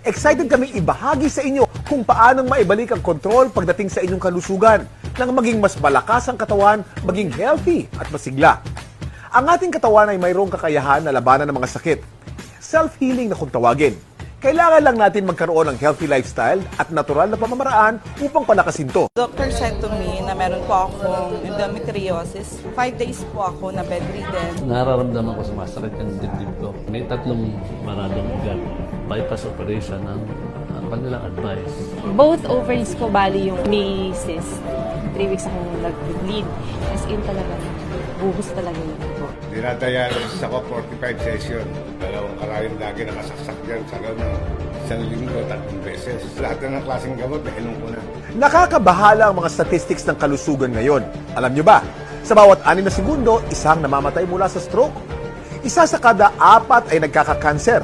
Excited kaming ibahagi sa inyo kung paanong maibalik ang kontrol pagdating sa inyong kalusugan nang maging mas malakas ang katawan, maging healthy at masigla. Ang ating katawan ay mayroong kakayahan na labanan ng mga sakit. Self-healing na kung tawagin. Kailangan lang natin magkaroon ng healthy lifestyle at natural na pamamaraan upang palakasin to. Doctor said to me na meron po akong endometriosis. 5 days po ako na bedridden. Nararamdaman ko sumasakit yung dibdib ko. May 3 maradong ugat. Bypass operation ang kanilang advice. Both ovaries ko bali yung may cyst. 3 weeks akong nag-bleed. As in talaga, buhos talaga yun po. Dinadialysis ako 45 session. Dalawang karayong lagi nakasaksak dyan sa loob ng 1 linggo, 3 beses. Lahat na ng klaseng gamot, nainom ko na. Nakakabahala ang mga statistics ng kalusugan ngayon. Alam nyo ba, sa bawat 6 na segundo, isang namamatay mula sa stroke. Isa sa kada 4 ay nagkaka-cancer.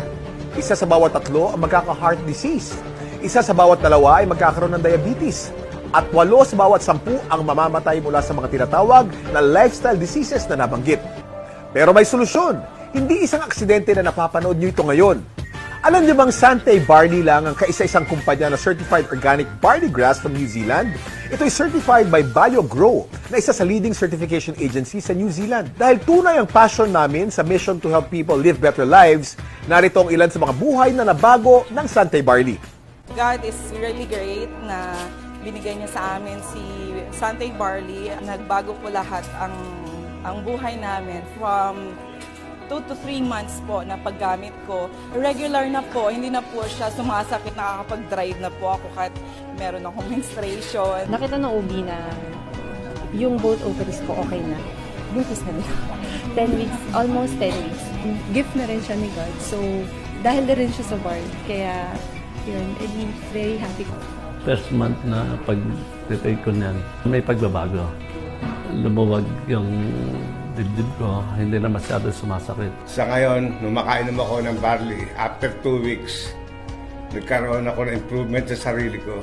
Isa sa bawat 3 ang magkaka-heart disease. Isa sa bawat 2 ay magkakaroon ng diabetes. At 8 sa bawat 10 ang mamamatay mula sa mga tinatawag na lifestyle diseases na nabanggit. Pero may solusyon. Hindi isang aksidente na napapanood nyo ito ngayon. Alam niyo bang Santay Barley lang ang kaisa-isang kumpanya na certified organic barley grass from New Zealand? Ito ay certified by BioGrow na isa sa leading certification agency sa New Zealand. Dahil tunay ang passion namin sa mission to help people live better lives, narito ang ilan sa mga buhay na nabago ng Santay Barley. God is really great na binigay niya sa amin si Santay Barley. Nagbago po lahat ang buhay namin from 2 to 3 months po na paggamit ko. Regular na po, hindi na po siya sumasakit, nakakapag-drive na po ako kahit meron akong menstruation. Nakita ng OB na yung both ovaries ko okay na. Buntis na nila. 10 weeks, almost 10 weeks. Gift na rin siya ni God. So, dahil na rin siya sa bar. Kaya, yun, I'm very happy ko. First month na pag-retake ko niyan, may pagbabago. Lumuwag yung dibdib ko, hindi na masyado sumasakit. Sa ngayon, nung makainom ako ng barley, after 2 weeks, nagkaroon ako ng improvement sa sarili ko.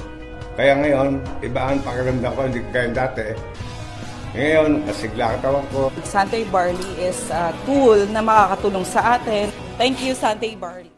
Kaya ngayon, iba ang pakiramdam ko, hindi kaya dati. Ngayon, masigla katawan ko. Santay Barley is a tool na makakatulong sa atin. Thank you, Santay Barley.